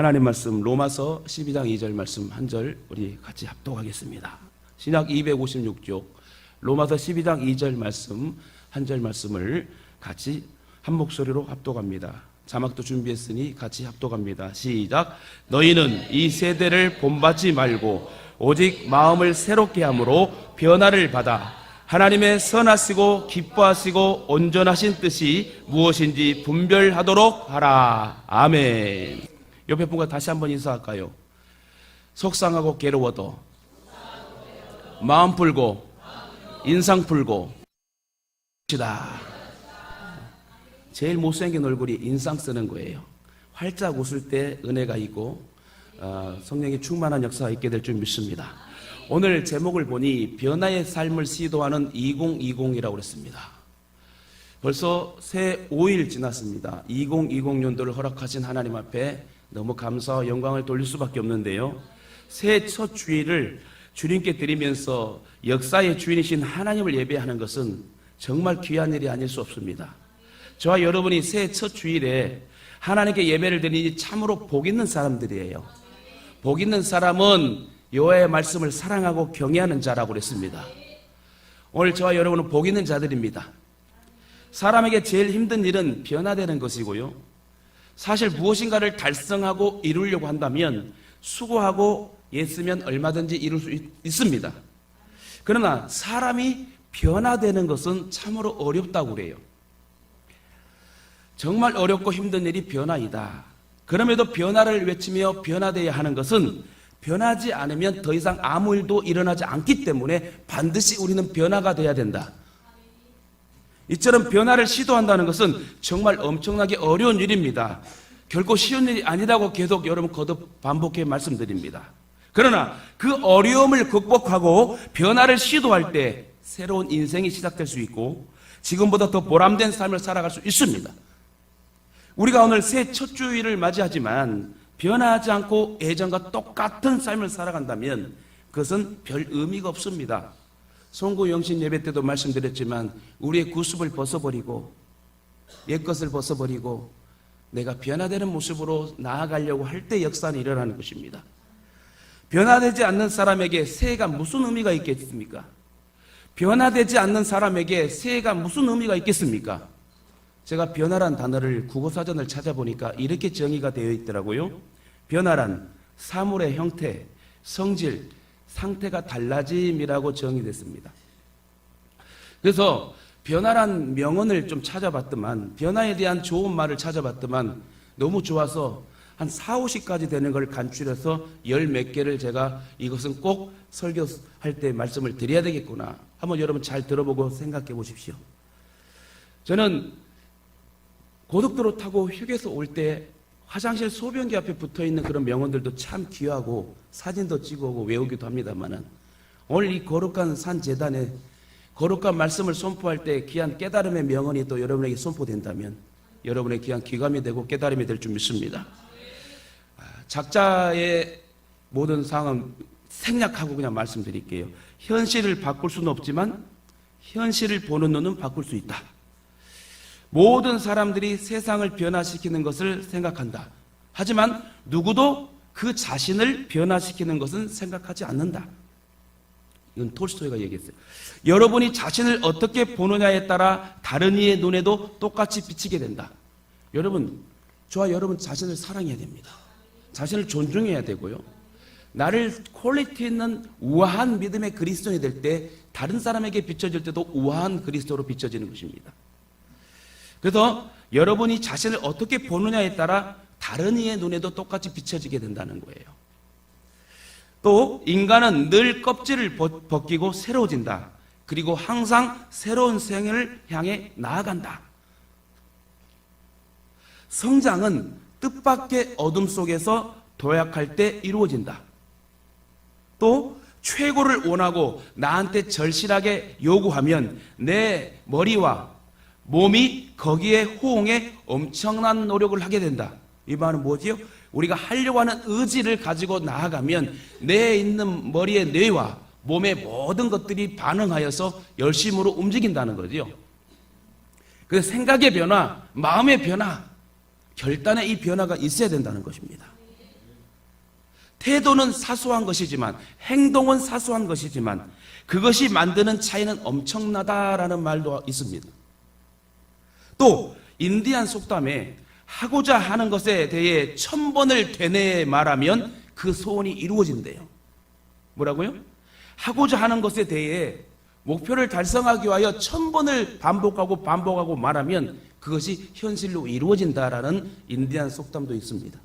하나님 말씀 로마서 12장 2절 말씀 한 절 우리 같이 합독하겠습니다. 신약 256쪽 로마서 12장 2절 말씀 한 절 말씀을 같이 한 목소리로 합독합니다. 자막도 준비했으니 같이 합독합니다. 시작. 너희는 이 세대를 본받지 말고 오직 마음을 새롭게 함으로 변화를 받아 하나님의 선하시고 기뻐하시고 온전하신 뜻이 무엇인지 분별하도록 하라. 아멘. 옆에 분과 다시 한번 인사할까요? 속상하고 괴로워도 마음 풀고 인상 풀고 시다. 제일 못생긴 얼굴이 인상 쓰는 거예요. 활짝 웃을 때 은혜가 있고 성령의 충만한 역사가 있게 될 줄 믿습니다. 오늘 제목을 보니 변화의 삶을 시도하는 2020이라고 그랬습니다. 벌써 새 5일 지났습니다. 2020년도를 허락하신 하나님 앞에 너무 감사와 영광을 돌릴 수밖에 없는데요. 새해 첫 주일을 주님께 드리면서 역사의 주인이신 하나님을 예배하는 것은 정말 귀한 일이 아닐 수 없습니다. 저와 여러분이 새해 첫 주일에 하나님께 예배를 드리니 참으로 복 있는 사람들이에요. 복 있는 사람은 여호와의 말씀을 사랑하고 경외하는 자라고 그랬습니다. 오늘 저와 여러분은 복 있는 자들입니다. 사람에게 제일 힘든 일은 변화되는 것이고요. 사실 무엇인가를 달성하고 이루려고 한다면 수고하고 애쓰면 얼마든지 이룰 수 있습니다. 그러나 사람이 변화되는 것은 참으로 어렵다고 그래요. 정말 어렵고 힘든 일이 변화이다. 그럼에도 변화를 외치며 변화되어야 하는 것은 변하지 않으면 더 이상 아무 일도 일어나지 않기 때문에 반드시 우리는 변화가 돼야 된다. 이처럼 변화를 시도한다는 것은 정말 엄청나게 어려운 일입니다. 결코 쉬운 일이 아니라고 계속 여러분 거듭 반복해 말씀드립니다. 그러나 그 어려움을 극복하고 변화를 시도할 때 새로운 인생이 시작될 수 있고 지금보다 더 보람된 삶을 살아갈 수 있습니다. 우리가 오늘 새 첫 주일을 맞이하지만 변화하지 않고 예전과 똑같은 삶을 살아간다면 그것은 별 의미가 없습니다. 송구 영신 예배 때도 말씀드렸지만 우리의 구습을 벗어버리고 옛것을 벗어버리고 내가 변화되는 모습으로 나아가려고 할 때 역사는 일어나는 것입니다. 변화되지 않는 사람에게 새해가 무슨 의미가 있겠습니까? 변화되지 않는 사람에게 새해가 무슨 의미가 있겠습니까? 제가 변화란 단어를 국어사전을 찾아보니까 이렇게 정의가 되어 있더라고요. 변화란 사물의 형태, 성질, 상태가 달라짐이라고 정의됐습니다. 그래서 변화란 명언을 좀 찾아봤더만 변화에 대한 좋은 말을 찾아봤더만 너무 좋아서 한 4, 50가지 되는 걸 간추려서 열 몇 개를 제가 이것은 꼭 설교할 때 말씀을 드려야 되겠구나. 한번 여러분 잘 들어보고 생각해 보십시오. 저는 고속도로 타고 휴게소 올 때 화장실 소변기 앞에 붙어있는 그런 명언들도 참 귀하고 사진도 찍어오고 외우기도 합니다만은 오늘 이 거룩한 산 재단에 거룩한 말씀을 선포할 때 귀한 깨달음의 명언이 또 여러분에게 선포된다면 여러분의 귀한 귀감이 되고 깨달음이 될 줄 믿습니다. 작자의 모든 상황은 생략하고 그냥 말씀드릴게요. 현실을 바꿀 수는 없지만 현실을 보는 눈은 바꿀 수 있다. 모든 사람들이 세상을 변화시키는 것을 생각한다. 하지만 누구도 그 자신을 변화시키는 것은 생각하지 않는다. 이건 톨스토이가 얘기했어요. 여러분이 자신을 어떻게 보느냐에 따라 다른 이의 눈에도 똑같이 비치게 된다. 여러분, 저와 여러분 자신을 사랑해야 됩니다. 자신을 존중해야 되고요. 나를 퀄리티 있는 우아한 믿음의 그리스도인이 될 때 다른 사람에게 비춰질 때도 우아한 그리스도로 비춰지는 것입니다. 그래서 여러분이 자신을 어떻게 보느냐에 따라 다른 이의 눈에도 똑같이 비춰지게 된다는 거예요. 또 인간은 늘 껍질을 벗기고 새로워진다. 그리고 항상 새로운 생을 향해 나아간다. 성장은 뜻밖의 어둠 속에서 도약할 때 이루어진다. 또 최고를 원하고 나한테 절실하게 요구하면 내 머리와 몸이 거기에 호응해 엄청난 노력을 하게 된다. 이 말은 뭐지요? 우리가 하려고 하는 의지를 가지고 나아가면 내 있는 머리의 뇌와 몸의 모든 것들이 반응하여서 열심으로 움직인다는 거죠. 그래서 생각의 변화, 마음의 변화, 결단의 이 변화가 있어야 된다는 것입니다. 태도는 사소한 것이지만, 행동은 사소한 것이지만 그것이 만드는 차이는 엄청나다라는 말도 있습니다. 또 인디안 속담에 하고자 하는 것에 대해 1000번을 되뇌 말하면 그 소원이 이루어진대요. 뭐라고요? 하고자 하는 것에 대해 목표를 달성하기 위하여 1000번을 반복하고 말하면 그것이 현실로 이루어진다라는 인디안 속담도 있습니다.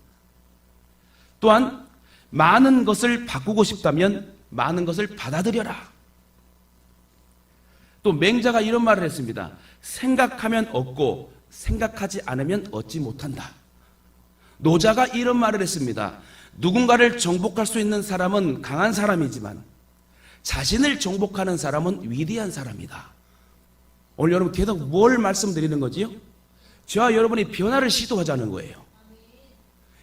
또한 많은 것을 바꾸고 싶다면 많은 것을 받아들여라. 또 맹자가 이런 말을 했습니다. 생각하면 얻고 생각하지 않으면 얻지 못한다. 노자가 이런 말을 했습니다. 누군가를 정복할 수 있는 사람은 강한 사람이지만 자신을 정복하는 사람은 위대한 사람이다. 오늘 여러분 계속 뭘 말씀드리는 거지요? 저와 여러분이 변화를 시도하자는 거예요.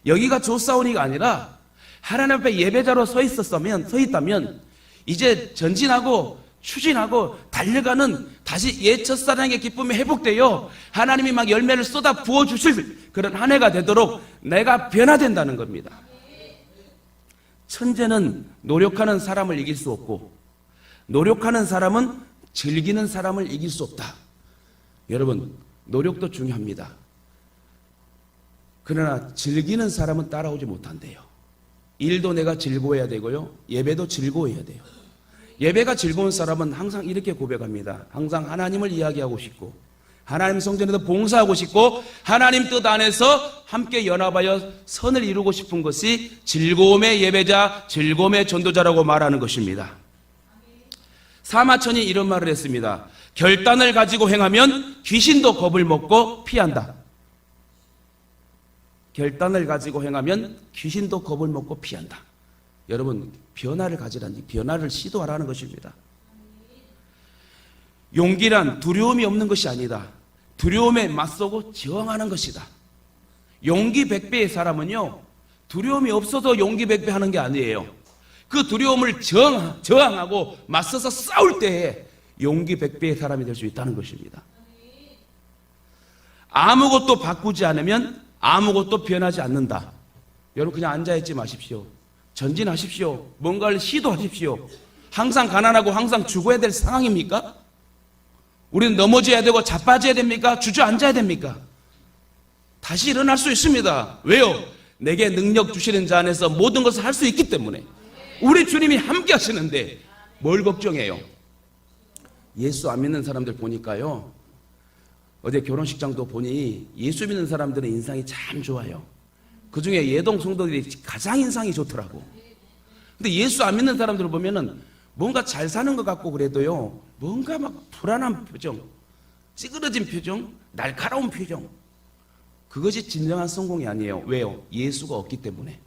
여기가 조사원이가 아니라 하나님 앞에 예배자로 서 있다면 이제 전진하고 추진하고 달려가는 다시 옛 첫사랑의 기쁨이 회복되어 하나님이 막 열매를 쏟아 부어주실 그런 한 해가 되도록 내가 변화된다는 겁니다. 천재는 노력하는 사람을 이길 수 없고 노력하는 사람은 즐기는 사람을 이길 수 없다. 여러분, 노력도 중요합니다. 그러나 즐기는 사람은 따라오지 못한대요. 일도 내가 즐거워해야 되고요, 예배도 즐거워해야 돼요. 예배가 즐거운 사람은 항상 이렇게 고백합니다. 항상 하나님을 이야기하고 싶고 하나님 성전에서 봉사하고 싶고 하나님 뜻 안에서 함께 연합하여 선을 이루고 싶은 것이 즐거움의 예배자, 즐거움의 전도자라고 말하는 것입니다. 사마천이 이런 말을 했습니다. 결단을 가지고 행하면 귀신도 겁을 먹고 피한다. 결단을 가지고 행하면 귀신도 겁을 먹고 피한다. 여러분, 변화를 가지라니, 변화를 시도하라는 것입니다. 용기란 두려움이 없는 것이 아니다. 두려움에 맞서고 저항하는 것이다. 용기 100배의 사람은요, 두려움이 없어서 용기 100배 하는 게 아니에요. 그 두려움을 저항하고 맞서서 싸울 때에 용기 100배의 사람이 될 수 있다는 것입니다. 아무것도 바꾸지 않으면 아무것도 변하지 않는다. 여러분, 그냥 앉아있지 마십시오. 전진하십시오. 뭔가를 시도하십시오. 항상 가난하고 항상 죽어야 될 상황입니까? 우리는 넘어져야 되고 자빠져야 됩니까? 주저앉아야 됩니까? 다시 일어날 수 있습니다. 왜요? 내게 능력 주시는 자 안에서 모든 것을 할 수 있기 때문에. 우리 주님이 함께 하시는데 뭘 걱정해요? 예수 안 믿는 사람들 보니까요, 어제 결혼식장도 보니 예수 믿는 사람들의 인상이 참 좋아요. 그 중에 예동 성도들이 가장 인상이 좋더라고. 근데 예수 안 믿는 사람들을 보면은 뭔가 잘 사는 것 같고 그래도요, 뭔가 막 불안한 표정, 찌그러진 표정, 날카로운 표정. 그것이 진정한 성공이 아니에요. 왜요? 예수가 없기 때문에.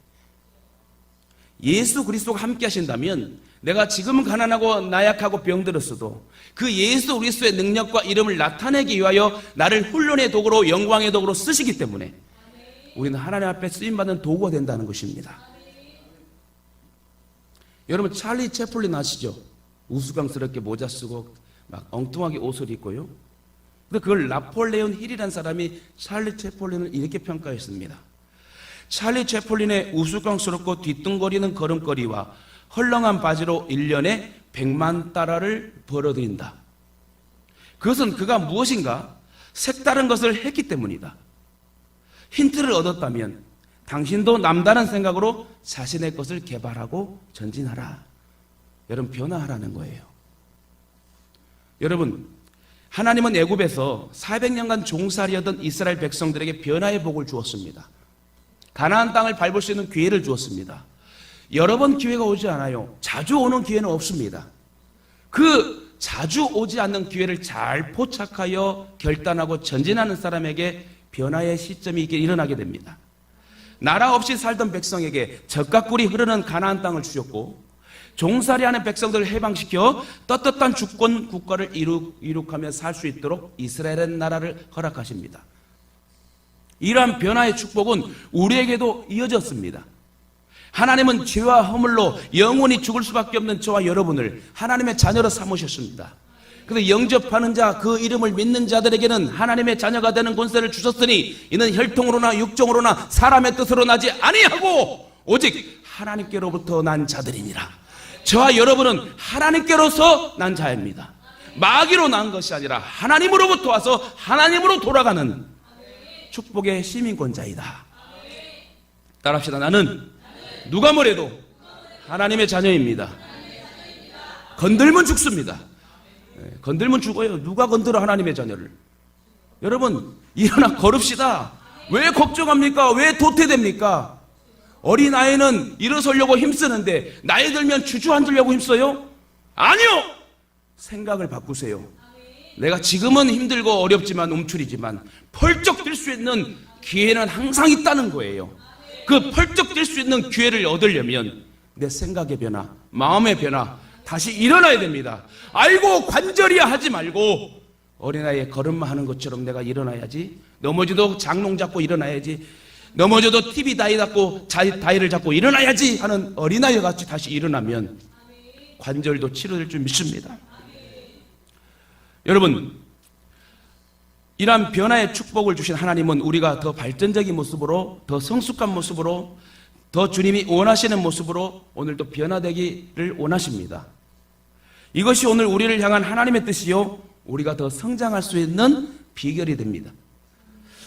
예수 그리스도가 함께 하신다면 내가 지금은 가난하고 나약하고 병들었어도 그 예수 그리스도의 능력과 이름을 나타내기 위하여 나를 훈련의 도구로, 영광의 도구로 쓰시기 때문에 우리는 하나님 앞에 쓰임받는 도구가 된다는 것입니다. 여러분, 찰리 채플린 아시죠? 우스꽝스럽게 모자 쓰고 막 엉뚱하게 옷을 입고요. 근데 그걸 나폴레온 힐이라는 사람이 찰리 채플린을 이렇게 평가했습니다. 찰리 채플린의 우스꽝스럽고 뒤뚱거리는 걸음걸이와 헐렁한 바지로 1년에 100만 달러를 벌어들인다. 그것은 그가 무엇인가 색다른 것을 했기 때문이다. 힌트를 얻었다면 당신도 남다른 생각으로 자신의 것을 개발하고 전진하라. 여러분, 변화하라는 거예요. 여러분, 하나님은 애굽에서 400년간 종살이하던 이스라엘 백성들에게 변화의 복을 주었습니다. 가나안 땅을 밟을 수 있는 기회를 주었습니다. 여러 번 기회가 오지 않아요. 자주 오는 기회는 없습니다. 그 자주 오지 않는 기회를 잘 포착하여 결단하고 전진하는 사람에게 변화의 시점이 일어나게 됩니다. 나라 없이 살던 백성에게 젖과 꿀이 흐르는 가나안 땅을 주셨고, 종살이하는 백성들을 해방시켜 떳떳한 주권 국가를 이룩하며 살 수 있도록 이스라엘의 나라를 허락하십니다. 이러한 변화의 축복은 우리에게도 이어졌습니다. 하나님은 죄와 허물로 영원히 죽을 수밖에 없는 저와 여러분을 하나님의 자녀로 삼으셨습니다. 그래서 영접하는 자, 그 이름을 믿는 자들에게는 하나님의 자녀가 되는 권세를 주셨으니 이는 혈통으로나 육정으로나 사람의 뜻으로 나지 아니하고 오직 하나님께로부터 난 자들이니라. 저와 여러분은 하나님께로서 난 자입니다. 마귀로 난 것이 아니라 하나님으로부터 와서 하나님으로 돌아가는 축복의 시민권자이다. 따라합시다. 나는 누가 뭐래도 하나님의 자녀입니다. 건들면 죽습니다. 건들면 죽어요. 누가 건드려 하나님의 자녀를. 여러분 일어나 걸읍시다. 왜 걱정합니까? 왜 도태됩니까? 어린아이는 일어서려고 힘쓰는데 나이 들면 주저앉으려고 힘써요? 아니요! 생각을 바꾸세요. 내가 지금은 힘들고 어렵지만 움츠리지만 펄쩍 뛸 수 있는 기회는 항상 있다는 거예요. 그 펄쩍 뛸 수 있는 기회를 얻으려면 내 생각의 변화, 마음의 변화, 다시 일어나야 됩니다. 아이고 관절이야 하지 말고 어린아이의 걸음마 하는 것처럼 내가 일어나야지. 넘어져도 장롱 잡고 일어나야지. 넘어져도 TV 다이 잡고 다이를 잡고 일어나야지 하는 어린아이와 같이 다시 일어나면 관절도 치료될 줄 믿습니다. 여러분, 이러한 변화의 축복을 주신 하나님은 우리가 더 발전적인 모습으로, 더 성숙한 모습으로, 더 주님이 원하시는 모습으로 오늘도 변화되기를 원하십니다. 이것이 오늘 우리를 향한 하나님의 뜻이요, 우리가 더 성장할 수 있는 비결이 됩니다.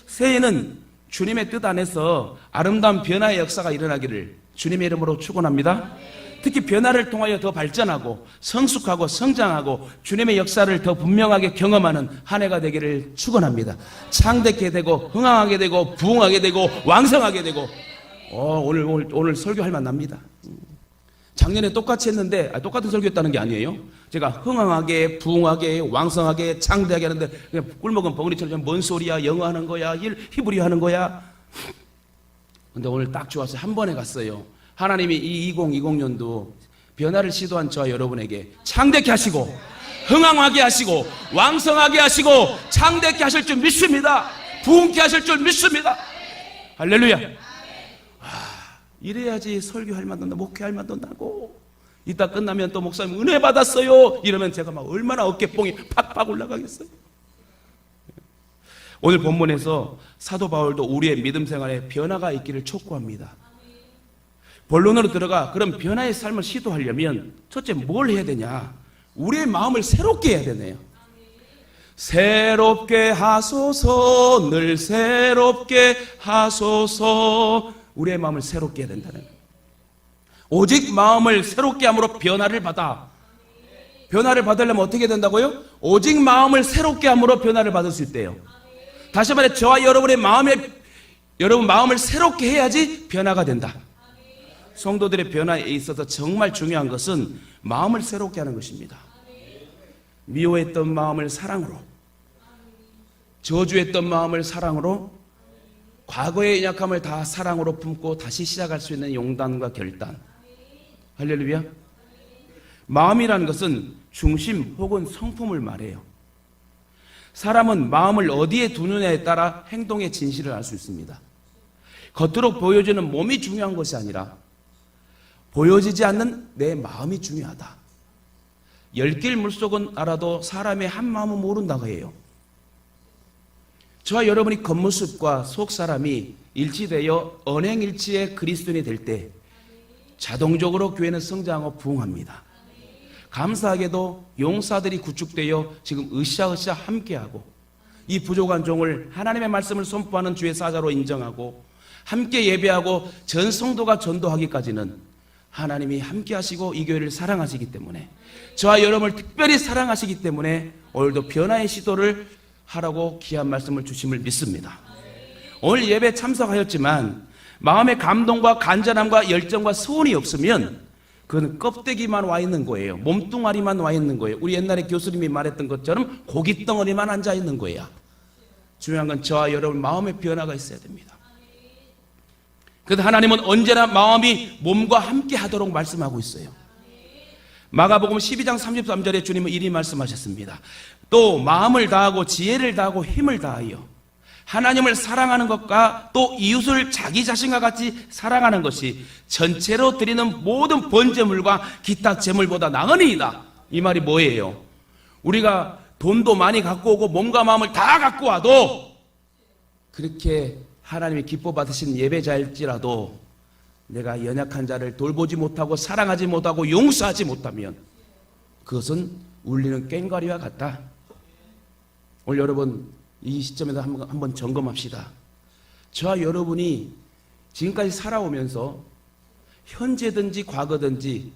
새해에는 주님의 뜻 안에서 아름다운 변화의 역사가 일어나기를 주님의 이름으로 축원합니다. 특히 변화를 통하여 더 발전하고 성숙하고 성장하고 주님의 역사를 더 분명하게 경험하는 한 해가 되기를 축원합니다. 창대케 되고 흥황하게 되고 부흥하게 되고 왕성하게 되고 오늘 설교할 만납니다. 작년에 똑같이 했는데 똑같은 설교했다는 게 아니에요. 제가 흥황하게 부흥하게 왕성하게 창대하게 하는데 그냥 꿀먹은 벙어리처럼 뭔 소리야, 영어 하는 거야, 히브리어 하는 거야. 근데 오늘 딱 좋았어요. 한 번에 갔어요. 하나님이 이 2020년도 변화를 시도한 저와 여러분에게 창대케 하시고 흥황하게 하시고 왕성하게 하시고 창대케 하실 줄 믿습니다. 부흥케 하실 줄 믿습니다. 할렐루야. 이래야지 설교할 만도 나고 목회할 만도 나고, 이따 끝나면 또 목사님 은혜 받았어요 이러면 제가 막 얼마나 어깨뽕이 팍팍 올라가겠어요. 오늘 본문에서 사도 바울도 우리의 믿음 생활에 변화가 있기를 촉구합니다. 본론으로 들어가 그럼 변화의 삶을 시도하려면 첫째 뭘 해야 되냐? 우리의 마음을 새롭게 해야 되네요. 새롭게 하소서, 늘 새롭게 하소서. 우리의 마음을 새롭게 해야 된다는 거예요. 오직 마음을 새롭게 함으로 변화를 받아. 변화를 받으려면 어떻게 된다고요? 오직 마음을 새롭게 함으로 변화를 받을 수 있대요. 다시 말해 저와 여러분의 여러분 마음을 새롭게 해야지 변화가 된다. 성도들의 변화에 있어서 정말 중요한 것은 마음을 새롭게 하는 것입니다. 미워했던 마음을 사랑으로, 저주했던 마음을 사랑으로, 과거의 연약함을 다 사랑으로 품고 다시 시작할 수 있는 용단과 결단. 할렐루야. 마음이라는 것은 중심 혹은 성품을 말해요. 사람은 마음을 어디에 두느냐에 따라 행동의 진실을 알 수 있습니다. 겉으로 보여지는 몸이 중요한 것이 아니라 보여지지 않는 내 마음이 중요하다. 10길 물속은 알아도 사람의 한 마음은 모른다고 해요. 저와 여러분이 겉모습과 속사람이 일치되어 언행일치의 그리스도인이 될 때 자동적으로 교회는 성장하고 부흥합니다. 감사하게도 용사들이 구축되어 지금 으쌰으쌰 함께하고 이 부족한 종을 하나님의 말씀을 선포하는 주의 사자로 인정하고 함께 예배하고 전 성도가 전도하기까지는 하나님이 함께 하시고 이 교회를 사랑하시기 때문에, 저와 여러분을 특별히 사랑하시기 때문에 오늘도 변화의 시도를 하라고 귀한 말씀을 주심을 믿습니다. 오늘 예배 참석하였지만 마음의 감동과 간절함과 열정과 소원이 없으면 그건 껍데기만 와 있는 거예요. 몸뚱아리만 와 있는 거예요. 우리 옛날에 교수님이 말했던 것처럼 고깃덩어리만 앉아 있는 거예요. 중요한 건 저와 여러분 마음의 변화가 있어야 됩니다. 그래서 하나님은 언제나 마음이 몸과 함께 하도록 말씀하고 있어요. 마가복음 12장 33절에 주님은 이리 말씀하셨습니다. 또 마음을 다하고 지혜를 다하고 힘을 다하여 하나님을 사랑하는 것과 또 이웃을 자기 자신과 같이 사랑하는 것이 전체로 드리는 모든 번제물과 기타 제물보다 나으니이다. 이 말이 뭐예요? 우리가 돈도 많이 갖고 오고 몸과 마음을 다 갖고 와도 그렇게 하나님이 기뻐 받으신 예배자일지라도 내가 연약한 자를 돌보지 못하고 사랑하지 못하고 용서하지 못하면 그것은 울리는 꽹과리와 같다. 오늘 여러분 이 시점에서 한번 점검합시다. 저와 여러분이 지금까지 살아오면서 현재든지 과거든지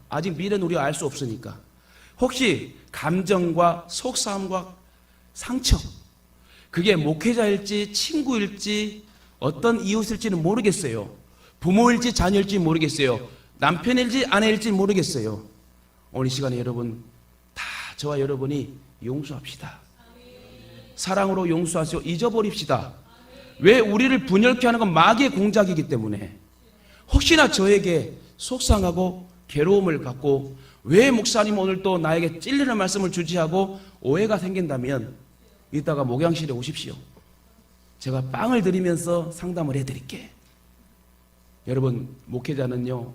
아직 미래는 우리가 알 수 없으니까 혹시 감정과 속상함과 상처, 그게 목회자일지 친구일지 어떤 이웃일지는 모르겠어요. 부모일지 자녀일지 모르겠어요. 남편일지 아내일지 모르겠어요. 오늘 이 시간에 여러분 다 저와 여러분이 용서합시다. 사랑으로 용서하시고 잊어버립시다. 왜? 우리를 분열케 하는 건 마귀의 공작이기 때문에. 혹시나 저에게 속상하고 괴로움을 갖고 왜 목사님 오늘 또 나에게 찔리는 말씀을 주지 하고 오해가 생긴다면 이따가 목양실에 오십시오. 제가 빵을 드리면서 상담을 해드릴게. 여러분 목회자는요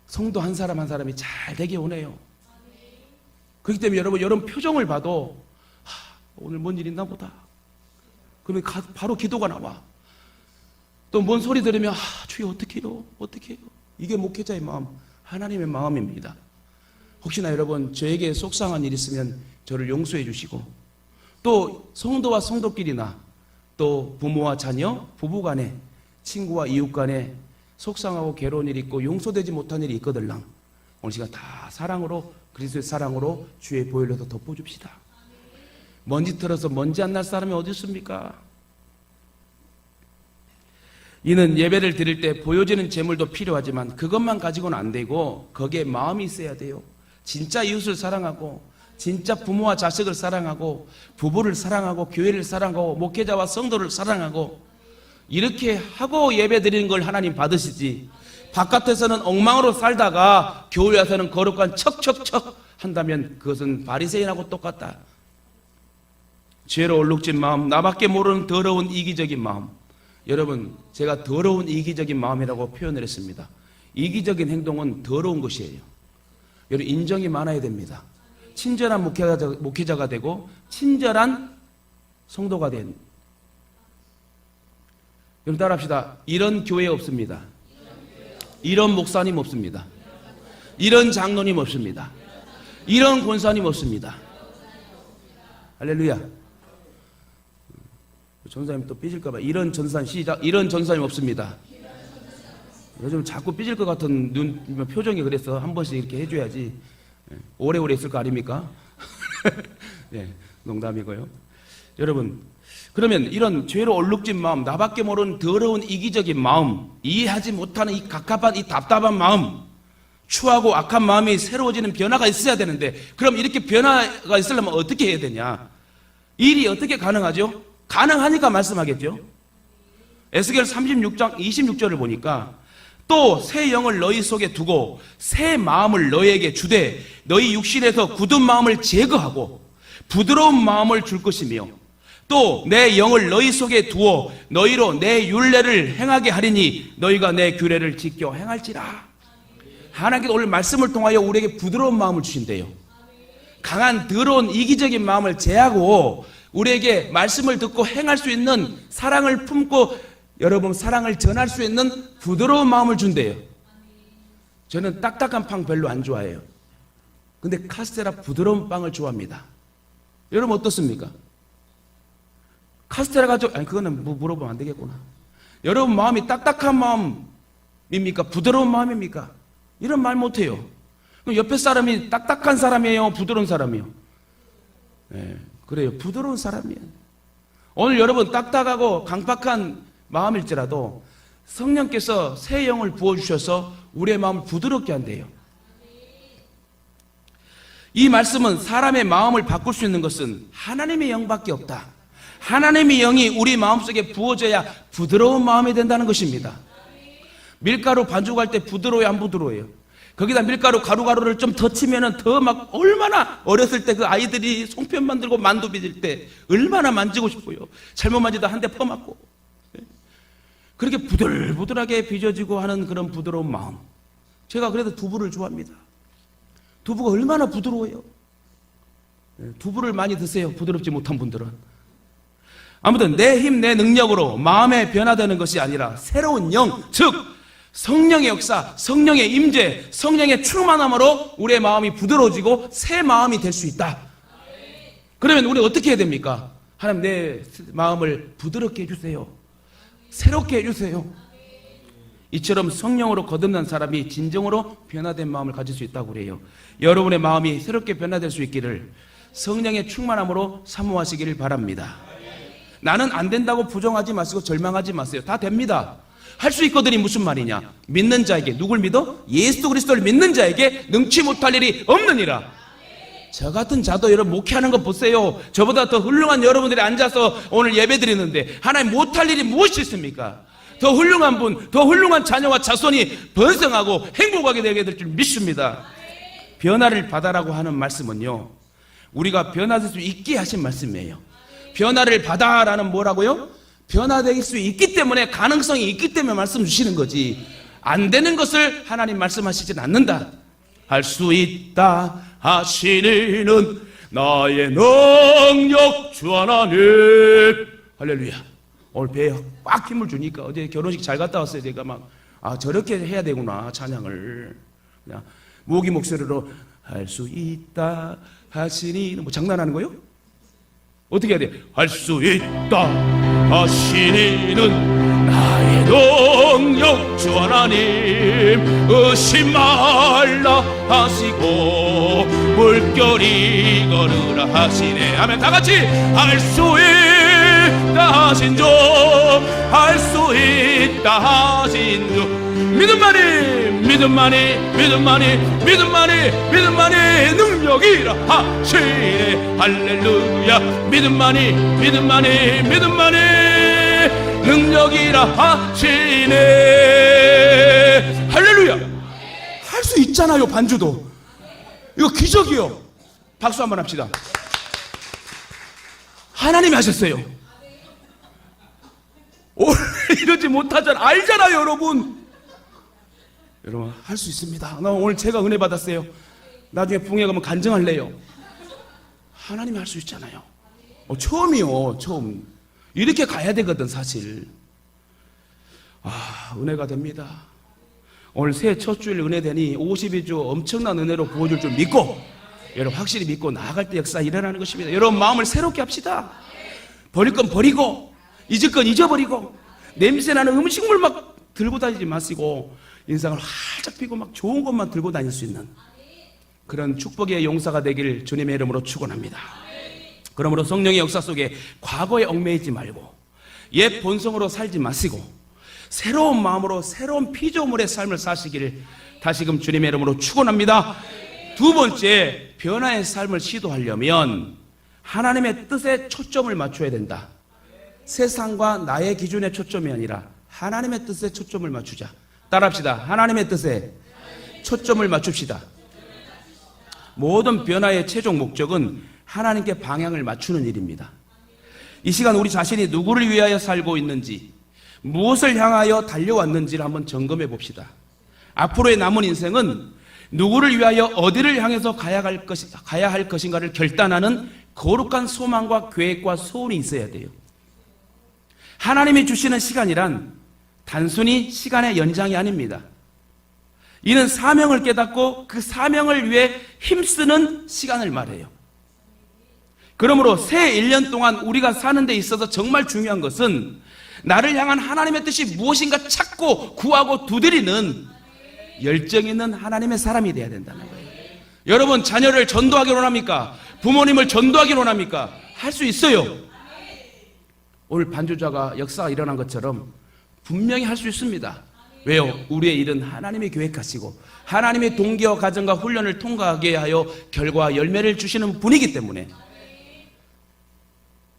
성도 한 사람 한 사람이 잘 되게 원해요. 그렇기 때문에 여러분 표정을 봐도 오늘 뭔 일 있나 보다. 그러면 바로 기도가 나와. 또 뭔 소리 들으면 주여 어떡해요 이게 목회자의 마음, 하나님의 마음입니다. 혹시나 여러분 저에게 속상한 일 있으면 저를 용서해 주시고, 또 성도와 성도끼리나 또 부모와 자녀, 부부간에, 친구와 이웃간에 속상하고 괴로운 일이 있고 용서되지 못한 일이 있거들랑 오늘 시간 다 사랑으로, 그리스도의 사랑으로 주의 보혈로서 덮어줍시다. 먼지 털어서 먼지 안 날 사람이 어디 있습니까? 이는 예배를 드릴 때 보여지는 제물도 필요하지만 그것만 가지고는 안 되고 거기에 마음이 있어야 돼요. 진짜 이웃을 사랑하고 진짜 부모와 자식을 사랑하고 부부를 사랑하고 교회를 사랑하고 목회자와 성도를 사랑하고 이렇게 하고 예배 드리는 걸 하나님 받으시지, 바깥에서는 엉망으로 살다가 교회 와서는 거룩한 척척척 한다면 그것은 바리새인하고 똑같다. 죄로 얼룩진 마음, 나밖에 모르는 더러운 이기적인 마음. 여러분 제가 더러운 이기적인 마음이라고 표현을 했습니다. 이기적인 행동은 더러운 것이에요. 여러분 인정이 많아야 됩니다. 친절한 목회자가 되고 친절한 성도가 된, 여러분 따라합시다. 이런 교회 없습니다. 이런 목사님 없습니다. 이런 장로님 없습니다. 이런 권사님 없습니다. 할렐루야. 전사님 또 삐질까봐 이런 전사님 시작. 이런 전사님 없습니다. 요즘 자꾸 삐질 것 같은 표정이 그래서 한 번씩 이렇게 해줘야지 오래오래 있을 거 아닙니까? 네, 농담이고요. 여러분 그러면 이런 죄로 얼룩진 마음, 나밖에 모르는 더러운 이기적인 마음, 이해하지 못하는 이 갑갑한 이 답답한 마음, 추하고 악한 마음이 새로워지는 변화가 있어야 되는데 그럼 이렇게 변화가 있으려면 어떻게 해야 되냐? 일이 어떻게 가능하죠? 가능하니까 말씀하겠죠. 에스겔 36장 26절을 보니까 또 새 영을 너희 속에 두고 새 마음을 너희에게 주되 너희 육신에서 굳은 마음을 제거하고 부드러운 마음을 줄 것이며 또 내 영을 너희 속에 두어 너희로 내 율례를 행하게 하리니 너희가 내 규례를 지켜 행할지라. 하나님께서 오늘 말씀을 통하여 우리에게 부드러운 마음을 주신대요. 강한 더러운 이기적인 마음을 제하고 우리에게 말씀을 듣고 행할 수 있는, 사랑을 품고 여러분 사랑을 전할 수 있는 부드러운 마음을 준대요. 저는 딱딱한 빵 별로 안 좋아해요. 근데 카스테라 부드러운 빵을 좋아합니다. 여러분 어떻습니까? 카스테라 가지고, 아니 그거는 물어보면 안 되겠구나. 여러분 마음이 딱딱한 마음입니까? 부드러운 마음입니까? 이런 말 못해요. 그럼 옆에 사람이 딱딱한 사람이에요? 부드러운 사람이에요? 네, 그래요. 부드러운 사람이에요. 오늘 여러분 딱딱하고 강팍한 마음일지라도 성령께서 새 영을 부어주셔서 우리의 마음을 부드럽게 한대요. 이 말씀은 사람의 마음을 바꿀 수 있는 것은 하나님의 영밖에 없다. 하나님의 영이 우리 마음속에 부어져야 부드러운 마음이 된다는 것입니다. 밀가루 반죽할 때 부드러워요, 안 부드러워요? 거기다 밀가루 가루를 좀 더 치면은 더 막, 얼마나 어렸을 때 그 아이들이 송편 만들고 만두 빚을 때 얼마나 만지고 싶어요. 잘못 만지다 한 대 퍼맞고. 그렇게 부들부들하게 빚어지고 하는 그런 부드러운 마음. 제가 그래도 두부를 좋아합니다. 두부가 얼마나 부드러워요. 두부를 많이 드세요, 부드럽지 못한 분들은. 아무튼 내 힘, 내 능력으로 마음에 변화되는 것이 아니라 새로운 영, 즉 성령의 역사, 성령의 임재, 성령의 충만함으로 우리의 마음이 부드러워지고 새 마음이 될 수 있다. 그러면 우리 어떻게 해야 됩니까? 하나님, 내 마음을 부드럽게 해주세요. 새롭게 해주세요. 이처럼 성령으로 거듭난 사람이 진정으로 변화된 마음을 가질 수 있다고 그래요. 여러분의 마음이 새롭게 변화될 수 있기를 성령의 충만함으로 사모하시기를 바랍니다. 나는 안 된다고 부정하지 마시고 절망하지 마세요. 다 됩니다. 할 수 있거든이 무슨 말이냐? 믿는 자에게, 누굴 믿어? 예수 그리스도를 믿는 자에게 능치 못할 일이 없느니라. 저 같은 자도 여러분 목회하는 거 보세요. 저보다 더 훌륭한 여러분들이 앉아서 오늘 예배 드리는데 하나님 못할 일이 무엇이 있습니까? 더 훌륭한 분, 더 훌륭한 자녀와 자손이 번성하고 행복하게 되게 될 줄 믿습니다. 변화를 받아라고 하는 말씀은요, 우리가 변화될 수 있게 하신 말씀이에요. 변화를 받아라는 뭐라고요? 변화될 수 있기 때문에, 가능성이 있기 때문에 말씀 주시는 거지, 안 되는 것을 하나님 말씀하시진 않는다. 할 수 있다 하시는 나의 능력 주 하나님. 할렐루야. 오늘 배에 꽉 힘을 주니까, 어제 결혼식 잘 갔다 왔어요. 제가 막 저렇게 해야 되구나, 찬양을. 그냥 모기 목소리로 할 수 있다 하시니, 뭐 장난하는 거요? 어떻게 해야 돼? 할 수 있다 하시니는 나의 능력 주 하나님. 의심 말라 하시고 물결이 걸으라 하시네. 아멘. 다 같이 할 수 있다 하신 주, 할 수 있다 하신 주. 믿음만이 능력이라 하시네. 할렐루야. 믿음만이 능력이라 하시네. 할렐루야. 할 수 있잖아요. 반주도 이거 기적이요. 박수 한번 합시다. 하나님이 하셨어요. 오늘 이러지 못하잖아. 알잖아요, 여러분. 여러분, 할 수 있습니다. 나 오늘 제가 은혜 받았어요. 나중에 붕에 가면 간증할래요. 하나님이 할 수 있잖아요. 처음이요, 처음. 이렇게 가야 되거든, 사실. 은혜가 됩니다. 오늘 새해 첫 주일 은혜 되니 52주 엄청난 은혜로 부어줄 줄 믿고, 여러분 확실히 믿고 나아갈 때 역사 일어나는 것입니다. 여러분 마음을 새롭게 합시다. 버릴 건 버리고, 잊을 건 잊어버리고, 냄새나는 음식물 막 들고 다니지 마시고, 인상을 활짝 피고 막 좋은 것만 들고 다닐 수 있는 그런 축복의 용사가 되길 주님의 이름으로 축원합니다. 그러므로 성령의 역사 속에 과거에 얽매이지 말고 옛 본성으로 살지 마시고 새로운 마음으로 새로운 피조물의 삶을 사시기를 다시금 주님의 이름으로 축원합니다. 두 번째, 변화의 삶을 시도하려면 하나님의 뜻에 초점을 맞춰야 된다. 세상과 나의 기준에 초점이 아니라 하나님의 뜻에 초점을 맞추자. 따라합시다. 하나님의 뜻에 초점을 맞춥시다. 모든 변화의 최종 목적은 하나님께 방향을 맞추는 일입니다. 이 시간 우리 자신이 누구를 위하여 살고 있는지, 무엇을 향하여 달려왔는지를 한번 점검해 봅시다. 앞으로의 남은 인생은 누구를 위하여 어디를 향해서 가야 할 것인가를 결단하는 거룩한 소망과 계획과 소원이 있어야 돼요. 하나님이 주시는 시간이란 단순히 시간의 연장이 아닙니다. 이는 사명을 깨닫고 그 사명을 위해 힘쓰는 시간을 말해요. 그러므로 새 1년 동안 우리가 사는 데 있어서 정말 중요한 것은 나를 향한 하나님의 뜻이 무엇인가 찾고 구하고 두드리는 열정 있는 하나님의 사람이 되어야 된다는 거예요. 여러분, 자녀를 전도하기 원합니까? 부모님을 전도하기 원합니까? 할 수 있어요. 오늘 반주자가 역사가 일어난 것처럼 분명히 할 수 있습니다. 왜요? 우리의 일은 하나님이 계획하시고 하나님의 동기와 과정과 훈련을 통과하게 하여 결과와 열매를 주시는 분이기 때문에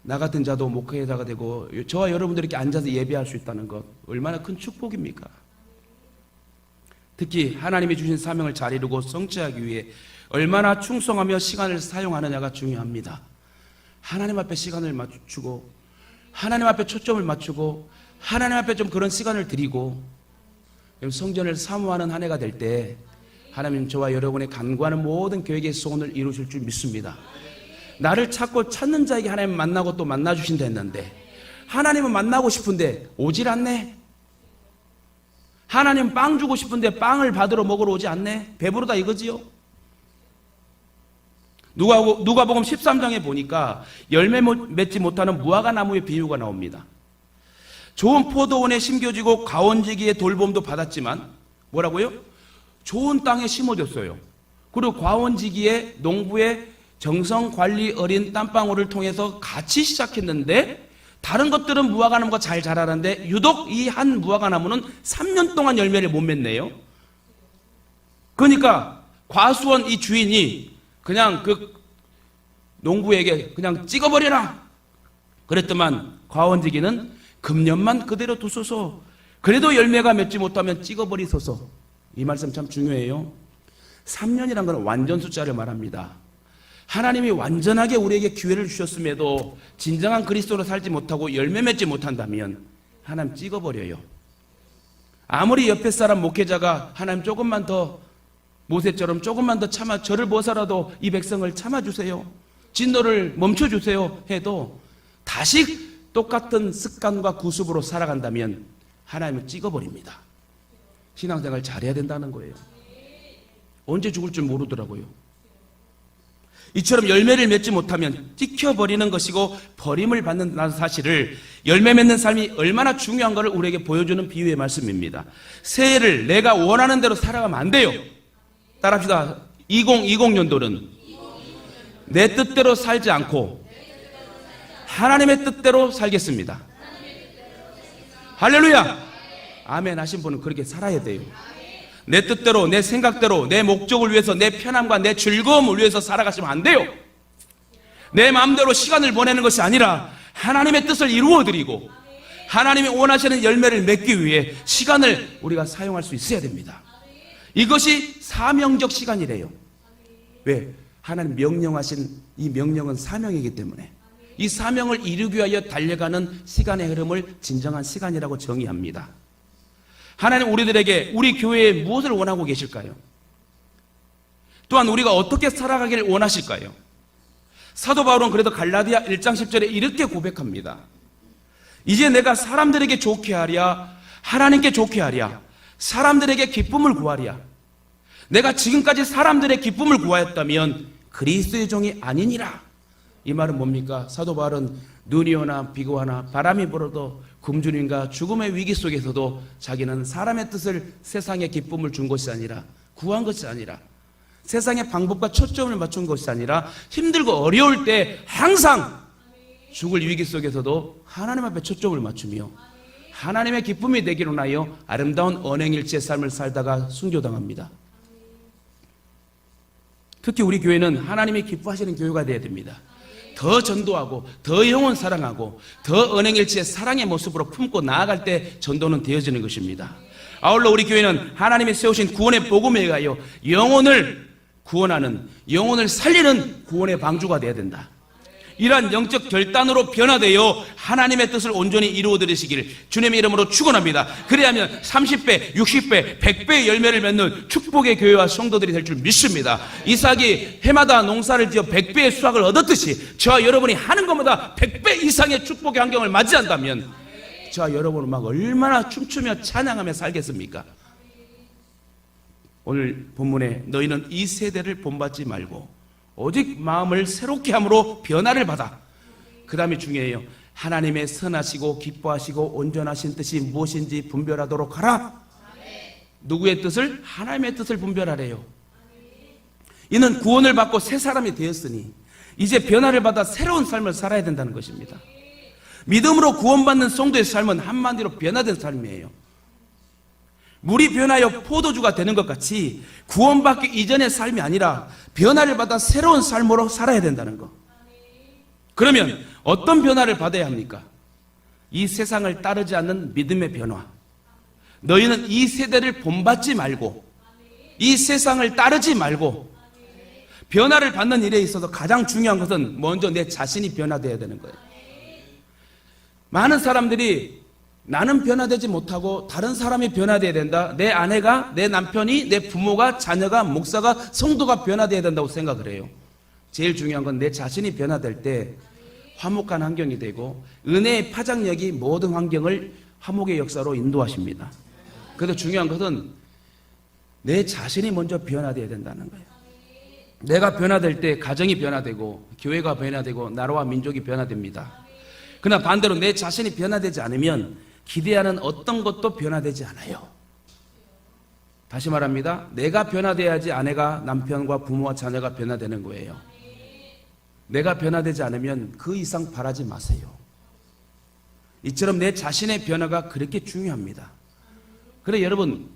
나 같은 자도 목회자가 되고 저와 여러분들이 이렇게 앉아서 예배할 수 있다는 것 얼마나 큰 축복입니까? 특히 하나님이 주신 사명을 잘 이루고 성취하기 위해 얼마나 충성하며 시간을 사용하느냐가 중요합니다. 하나님 앞에 시간을 맞추고 하나님 앞에 초점을 맞추고 하나님 앞에 좀 그런 시간을 드리고 성전을 사모하는 한 해가 될 때 하나님 저와 여러분의 간구하는 모든 계획의 소원을 이루실 줄 믿습니다. 나를 찾고 찾는 자에게 하나님 만나고 또 만나주신다 했는데 하나님은 만나고 싶은데 오질 않네. 하나님 빵 주고 싶은데 빵을 받으러 먹으러 오지 않네? 배부르다 이거지요? 누가복음 13장에 보니까 열매 맺지 못하는 무화과 나무의 비유가 나옵니다. 좋은 포도원에 심겨지고 과원지기의 돌봄도 받았지만 뭐라고요? 좋은 땅에 심어졌어요. 그리고 과원지기의 농부의 정성관리 어린 땀방울을 통해서 같이 시작했는데 다른 것들은 무화과나무가 잘 자라는데 유독 이 한 무화과나무는 3년 동안 열매를 못 맺네요. 그러니까 과수원 이 주인이 그냥 그 농부에게 그냥 찍어버려라 그랬더만 과원지기는 금년만 그대로 두소서, 그래도 열매가 맺지 못하면 찍어버리소서. 이 말씀 참 중요해요. 3년이란 건 완전 숫자를 말합니다. 하나님이 완전하게 우리에게 기회를 주셨음에도 진정한 그리스도로 살지 못하고 열매 맺지 못한다면 하나님 찍어버려요. 아무리 옆에 사람 목회자가 하나님 조금만 더 모세처럼 조금만 더 참아 저를 보살아도 이 백성을 참아주세요, 진노를 멈춰주세요 해도 다시 똑같은 습관과 구습으로 살아간다면 하나님은 찍어버립니다. 신앙생활 잘해야 된다는 거예요. 언제 죽을 줄 모르더라고요. 이처럼 열매를 맺지 못하면 찍혀버리는 것이고 버림을 받는다는 사실을, 열매 맺는 삶이 얼마나 중요한 것을 우리에게 보여주는 비유의 말씀입니다. 새해를 내가 원하는 대로 살아가면 안 돼요. 따라합시다. 2020년도는 내 뜻대로 살지 않고 하나님의 뜻대로 살겠습니다. 할렐루야. 아멘 하신 분은 그렇게 살아야 돼요. 내 뜻대로, 내 생각대로, 내 목적을 위해서, 내 편함과 내 즐거움을 위해서 살아가시면 안 돼요. 내 마음대로 시간을 보내는 것이 아니라 하나님의 뜻을 이루어드리고 하나님이 원하시는 열매를 맺기 위해 시간을 우리가 사용할 수 있어야 됩니다. 이것이 사명적 시간이래요. 왜? 하나님 명령하신 이 명령은 사명이기 때문에 이 사명을 이루기 위하여 달려가는 시간의 흐름을 진정한 시간이라고 정의합니다. 하나님 우리들에게, 우리 교회에 무엇을 원하고 계실까요? 또한 우리가 어떻게 살아가기를 원하실까요? 사도 바울은 그래도 갈라디아 1장 10절에 이렇게 고백합니다. 이제 내가 사람들에게 좋게 하랴, 하나님께 좋게 하랴, 사람들에게 기쁨을 구하랴. 내가 지금까지 사람들의 기쁨을 구하였다면 그리스도의 종이 아니니라. 이 말은 뭡니까? 사도 바울은 눈이 오나 비가 오나 바람이 불어도 굶주림과 죽음의 위기 속에서도 자기는 사람의 뜻을, 세상의 기쁨을 준 것이 아니라, 구한 것이 아니라, 세상의 방법과 초점을 맞춘 것이 아니라 힘들고 어려울 때 항상 죽을 위기 속에서도 하나님 앞에 초점을 맞추며 하나님의 기쁨이 되기로 하여 아름다운 언행일치의 삶을 살다가 순교당합니다. 특히 우리 교회는 하나님이 기뻐하시는 교회가 되어야 됩니다. 더 전도하고 더 영혼 사랑하고 더 언행일치의 사랑의 모습으로 품고 나아갈 때 전도는 되어지는 것입니다. 아울러 우리 교회는 하나님이 세우신 구원의 복음에 의하여 영혼을 구원하는, 영혼을 살리는 구원의 방주가 되어야 된다. 이러한 영적 결단으로 변화되어 하나님의 뜻을 온전히 이루어드리시기를 주님의 이름으로 축원합니다. 그래야면 30배, 60배, 100배의 열매를 맺는 축복의 교회와 성도들이 될 줄 믿습니다. 이삭이 해마다 농사를 지어 100배의 수확을 얻었듯이 저와 여러분이 하는 것보다 100배 이상의 축복의 환경을 맞이한다면 저와 여러분은 막 얼마나 춤추며 찬양하며 살겠습니까? 오늘 본문에 너희는 이 세대를 본받지 말고 오직 마음을 새롭게 함으로 변화를 받아. 그 다음에 중요해요. 하나님의 선하시고 기뻐하시고 온전하신 뜻이 무엇인지 분별하도록 하라. 누구의 뜻을? 하나님의 뜻을 분별하래요. 이는 구원을 받고 새 사람이 되었으니 이제 변화를 받아 새로운 삶을 살아야 된다는 것입니다. 믿음으로 구원받는 성도의 삶은 한마디로 변화된 삶이에요. 물이 변하여 포도주가 되는 것 같이 구원받기 이전의 삶이 아니라 변화를 받아 새로운 삶으로 살아야 된다는 것. 그러면 어떤 변화를 받아야 합니까? 이 세상을 따르지 않는 믿음의 변화. 너희는 이 세대를 본받지 말고 이 세상을 따르지 말고 변화를 받는 일에 있어서 가장 중요한 것은 먼저 내 자신이 변화되어야 되는 거예요. 많은 사람들이 나는 변화되지 못하고 다른 사람이 변화되어야 된다. 내 아내가, 내 남편이, 내 부모가, 자녀가, 목사가, 성도가 변화되어야 된다고 생각을 해요. 제일 중요한 건 내 자신이 변화될 때 화목한 환경이 되고 은혜의 파장력이 모든 환경을 화목의 역사로 인도하십니다. 그래도 중요한 것은 내 자신이 먼저 변화되어야 된다는 거예요. 내가 변화될 때 가정이 변화되고 교회가 변화되고 나라와 민족이 변화됩니다. 그러나 반대로 내 자신이 변화되지 않으면 기대하는 어떤 것도 변화되지 않아요. 다시 말합니다. 내가 변화돼야지 아내가 남편과 부모와 자녀가 변화되는 거예요. 내가 변화되지 않으면 그 이상 바라지 마세요. 이처럼 내 자신의 변화가 그렇게 중요합니다. 그래 여러분,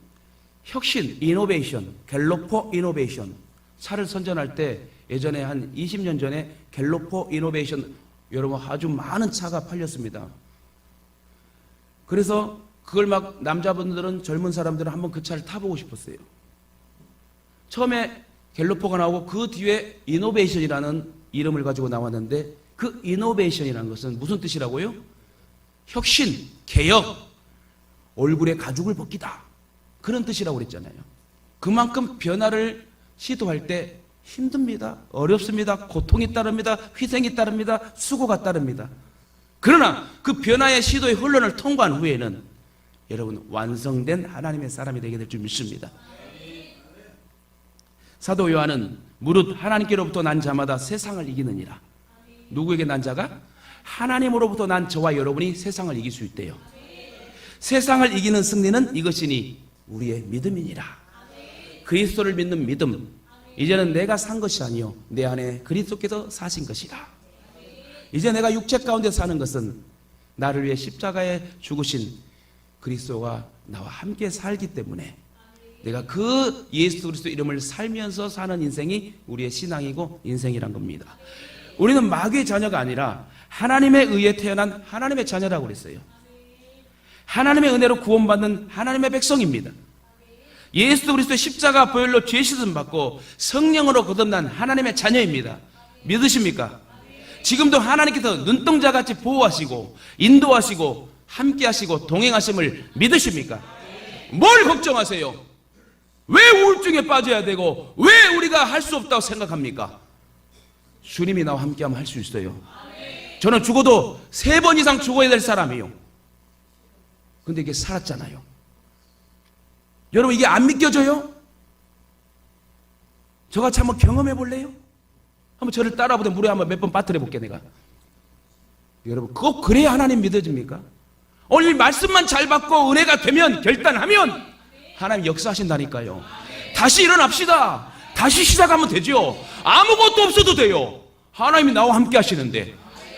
혁신, 이노베이션, 갤로퍼 이노베이션 차를 선전할 때 예전에 한 20년 전에 갤로퍼 이노베이션 여러분 아주 많은 차가 팔렸습니다. 그래서 그걸 막 남자분들은 젊은 사람들은 한번 그 차를 타보고 싶었어요. 처음에 갤로퍼가 나오고 그 뒤에 이노베이션이라는 이름을 가지고 나왔는데 그 이노베이션이라는 것은 무슨 뜻이라고요? 혁신, 개혁, 얼굴에 가죽을 벗기다. 그런 뜻이라고 그랬잖아요. 그만큼 변화를 시도할 때 힘듭니다. 어렵습니다. 고통이 따릅니다. 희생이 따릅니다. 수고가 따릅니다. 그러나 그 변화의 시도의 훈련을 통과한 후에는 여러분 완성된 하나님의 사람이 되게 될 줄 믿습니다. 사도 요한은 무릇 하나님께로부터 난 자마다 세상을 이기느니라. 누구에게 난 자가? 하나님으로부터 난 저와 여러분이 세상을 이길 수 있대요. 세상을 이기는 승리는 이것이니 우리의 믿음이니라. 그리스도를 믿는 믿음. 이제는 내가 산 것이 아니요 내 안에 그리스도께서 사신 것이라. 이제 내가 육체 가운데 사는 것은 나를 위해 십자가에 죽으신 그리스도가 나와 함께 살기 때문에 내가 그 예수 그리스도 이름을 살면서 사는 인생이 우리의 신앙이고 인생이란 겁니다. 우리는 마귀의 자녀가 아니라 하나님에 의해 태어난 하나님의 자녀라고 그랬어요. 하나님의 은혜로 구원받는 하나님의 백성입니다. 예수 그리스도의 십자가 보혈로 죄 씻음 받고 성령으로 거듭난 하나님의 자녀입니다. 믿으십니까? 지금도 하나님께서 눈동자같이 보호하시고 인도하시고 함께하시고 동행하심을 믿으십니까? 뭘 걱정하세요? 왜 우울증에 빠져야 되고 왜 우리가 할 수 없다고 생각합니까? 주님이 나와 함께하면 할 수 있어요. 저는 죽어도 3번 이상 죽어야 될 사람이에요. 근데 이게 살았잖아요. 여러분 이게 안 믿겨져요? 저같이 한번 경험해 볼래요? 한번 저를 따라보다 물에 한번 몇 번 빠뜨려 볼게 내가. 여러분 꼭 그래야 하나님 믿어집니까? 오늘 말씀만 잘 받고 은혜가 되면 결단하면 하나님 역사하신다니까요. 다시 일어납시다. 다시 시작하면 되죠. 아무것도 없어도 돼요. 하나님이 나와 함께 하시는데.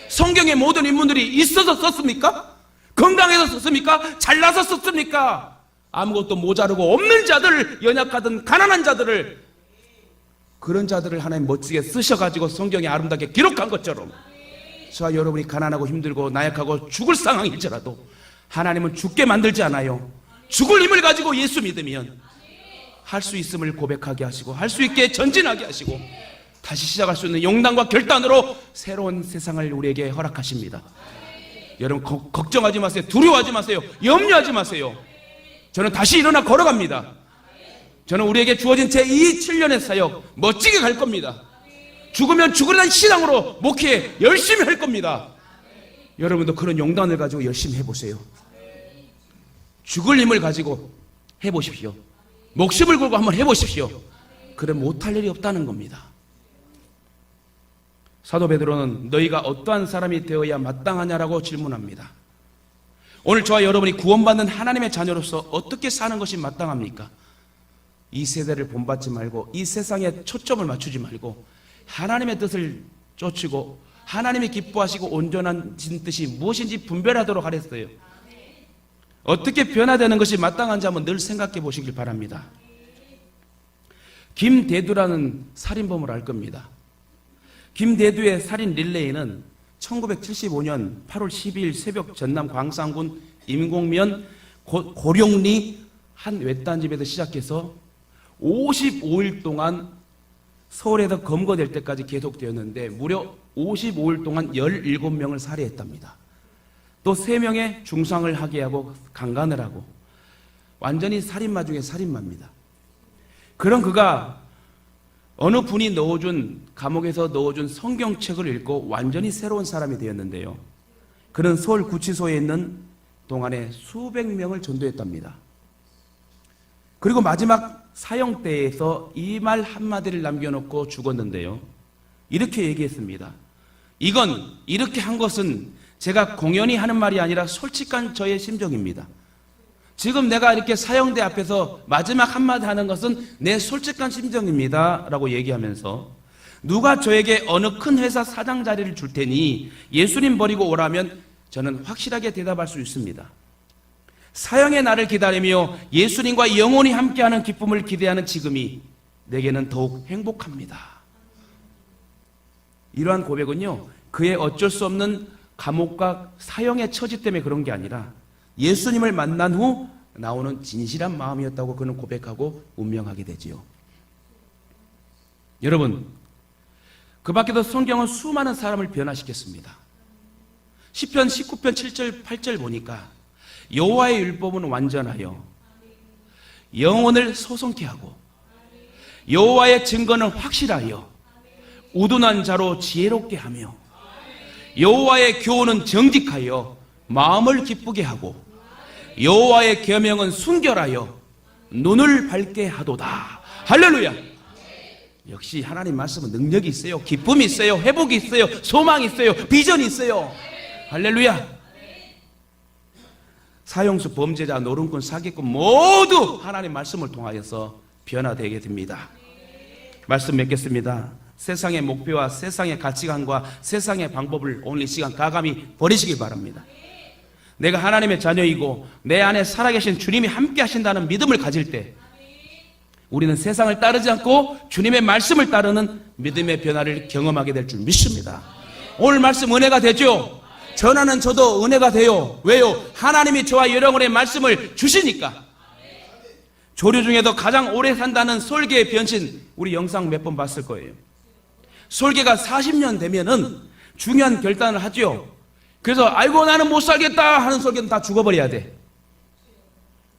성경의 모든 인물들이 있어서 썼습니까? 건강해서 썼습니까? 잘나서 썼습니까? 아무것도 모자르고 없는 자들, 연약하던 가난한 자들을, 그런 자들을 하나님 멋지게 쓰셔가지고 성경에 아름답게 기록한 것처럼 저와 여러분이 가난하고 힘들고 나약하고 죽을 상황일지라도 하나님은 죽게 만들지 않아요. 죽을 힘을 가지고 예수 믿으면 할 수 있음을 고백하게 하시고 할 수 있게 전진하게 하시고 다시 시작할 수 있는 용당과 결단으로 새로운 세상을 우리에게 허락하십니다. 여러분 걱정하지 마세요. 두려워하지 마세요. 염려하지 마세요. 저는 다시 일어나 걸어갑니다. 저는 우리에게 주어진 제2 7년의 사역 멋지게 갈 겁니다. 죽으면 죽으라는 신앙으로 목회 열심히 할 겁니다. 여러분도 그런 용단을 가지고 열심히 해보세요. 죽을 힘을 가지고 해보십시오. 목숨을 걸고 한번 해보십시오. 그래 못할 일이 없다는 겁니다. 사도 베드로는 너희가 어떠한 사람이 되어야 마땅하냐라고 질문합니다. 오늘 저와 여러분이 구원받는 하나님의 자녀로서 어떻게 사는 것이 마땅합니까? 이 세대를 본받지 말고 이 세상에 초점을 맞추지 말고 하나님의 뜻을 쫓고 하나님이 기뻐하시고 온전한 뜻이 무엇인지 분별하도록 하랬어요. 어떻게 변화되는 것이 마땅한지 한번 늘 생각해 보시길 바랍니다. 김대두라는 살인범을 알 겁니다. 김대두의 살인 릴레이는 1975년 8월 12일 새벽 전남 광산군 임곡면 고룡리 한 외딴 집에서 시작해서 55일 동안 서울에서 검거될 때까지 계속되었는데 무려 55일 동안 17명을 살해했답니다. 또 3명의 중상을 하게 하고 강간을 하고 완전히 살인마 중에 살인마입니다. 그런 그가 어느 분이 감옥에서 넣어준 성경책을 읽고 완전히 새로운 사람이 되었는데요. 그는 서울 구치소에 있는 동안에 수백 명을 전도했답니다. 그리고 마지막 사형대에서 이 말 한마디를 남겨놓고 죽었는데요. 이렇게 얘기했습니다. 이건 이렇게 한 것은 제가 공연히 하는 말이 아니라 솔직한 저의 심정입니다. 지금 내가 이렇게 사형대 앞에서 마지막 한마디 하는 것은 내 솔직한 심정입니다 라고 얘기하면서 누가 저에게 어느 큰 회사 사장 자리를 줄 테니 예수님 버리고 오라면 저는 확실하게 대답할 수 있습니다. 사형의 날을 기다리며 예수님과 영원히 함께하는 기쁨을 기대하는 지금이 내게는 더욱 행복합니다. 이러한 고백은요, 그의 어쩔 수 없는 감옥과 사형의 처지 때문에 그런 게 아니라 예수님을 만난 후 나오는 진실한 마음이었다고 그는 고백하고 운명하게 되지요. 여러분, 그 밖에도 성경은 수많은 사람을 변화시켰습니다. 시편 19편 7절 8절 보니까 여호와의 율법은 완전하여 영혼을 소송케 하고 여호와의 증거는 확실하여 우둔한 자로 지혜롭게 하며 여호와의 교훈은 정직하여 마음을 기쁘게 하고 여호와의 계명은 순결하여 눈을 밝게 하도다. 할렐루야. 역시 하나님 말씀은 능력이 있어요. 기쁨이 있어요. 회복이 있어요. 소망이 있어요. 비전이 있어요. 할렐루야. 사형수, 범죄자, 노름꾼, 사기꾼 모두 하나님 말씀을 통하여서 변화되게 됩니다. 말씀 맺겠습니다. 세상의 목표와 세상의 가치관과 세상의 방법을 오늘 이 시간 가감히 버리시기 바랍니다. 내가 하나님의 자녀이고 내 안에 살아계신 주님이 함께 하신다는 믿음을 가질 때 우리는 세상을 따르지 않고 주님의 말씀을 따르는 믿음의 변화를 경험하게 될 줄 믿습니다. 오늘 말씀 은혜가 되죠? 전하는 저도 은혜가 돼요. 왜요? 하나님이 저와 여러분의 말씀을 주시니까. 조류 중에도 가장 오래 산다는 솔개의 변신, 우리 영상 몇 번 봤을 거예요. 솔개가 40년 되면은 중요한 결단을 하죠. 그래서 아이고 나는 못 살겠다 하는 솔개는 다 죽어버려야 돼.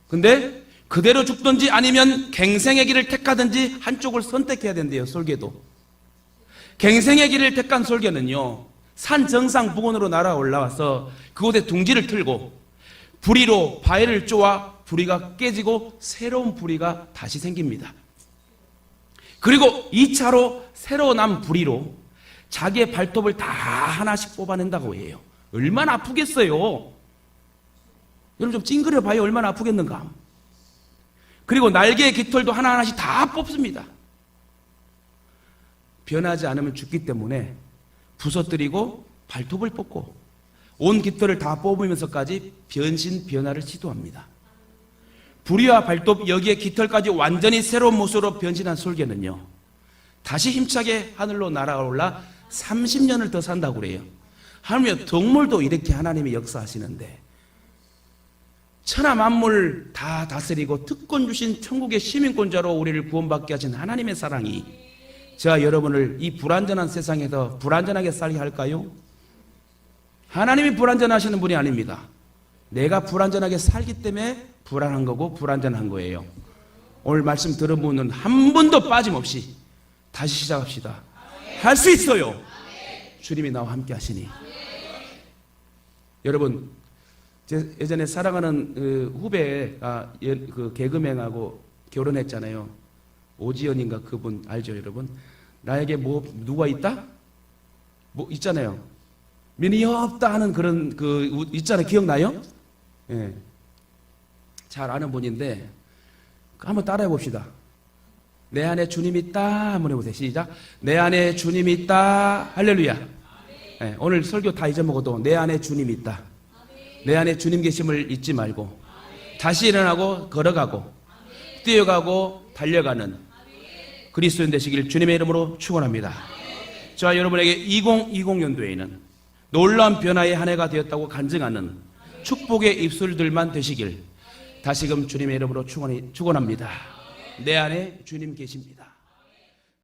근데 그대로 죽든지 아니면 갱생의 길을 택하든지 한쪽을 선택해야 된대요. 솔개도. 갱생의 길을 택한 솔개는요, 산 정상 부근으로 날아 올라와서 그곳에 둥지를 틀고 부리로 바위를 쪼아 부리가 깨지고 새로운 부리가 다시 생깁니다. 그리고 2차로 새로 난 부리로 자기의 발톱을 다 하나씩 뽑아낸다고 해요. 얼마나 아프겠어요? 여러분 좀 찡그려 봐요. 얼마나 아프겠는가? 그리고 날개의 깃털도 하나하나씩 다 뽑습니다. 변하지 않으면 죽기 때문에 부서뜨리고 발톱을 뽑고 온 깃털을 다 뽑으면서까지 변신 변화를 시도합니다. 부리와 발톱 여기에 깃털까지 완전히 새로운 모습으로 변신한 솔개는요, 다시 힘차게 하늘로 날아올라 30년을 더 산다고 그래요. 하물며 동물도 이렇게 하나님이 역사하시는데 천하 만물 다 다스리고 특권 주신 천국의 시민권자로 우리를 구원받게 하신 하나님의 사랑이 저와 여러분을 이 불완전한 세상에서 불완전하게 살게 할까요? 하나님이 불완전하시는 분이 아닙니다. 내가 불완전하게 살기 때문에 불안한 거고 불완전한 거예요. 오늘 말씀 들은 분은 한 번도 빠짐없이 다시 시작합시다. 할 수 있어요. 주님이 나와 함께 하시니. 여러분, 제 예전에 사랑하는 후배가 그 개그맨하고 결혼했잖아요. 오지연인가 그분 알죠, 여러분? 나에게 뭐 누가 있다? 뭐 있잖아요. 면이 없다 하는 그런 그 있잖아요. 기억나요? 예. 잘 아는 분인데 한번 따라해 봅시다. 내 안에 주님이 있다. 한번 해보세요. 시작. 내 안에 주님이 있다. 할렐루야. 예. 오늘 설교 다 잊어먹어도 내 안에 주님이 있다. 내 안에 주님 계심을 잊지 말고 다시 일어나고 걸어가고 뛰어가고 달려가는 그리스도인 되시길 주님의 이름으로 축원합니다. 저와 여러분에게 2020년도에는 놀라운 변화의 한 해가 되었다고 간증하는 축복의 입술들만 되시길 다시금 주님의 이름으로 축원합니다. 내 안에 주님 계십니다.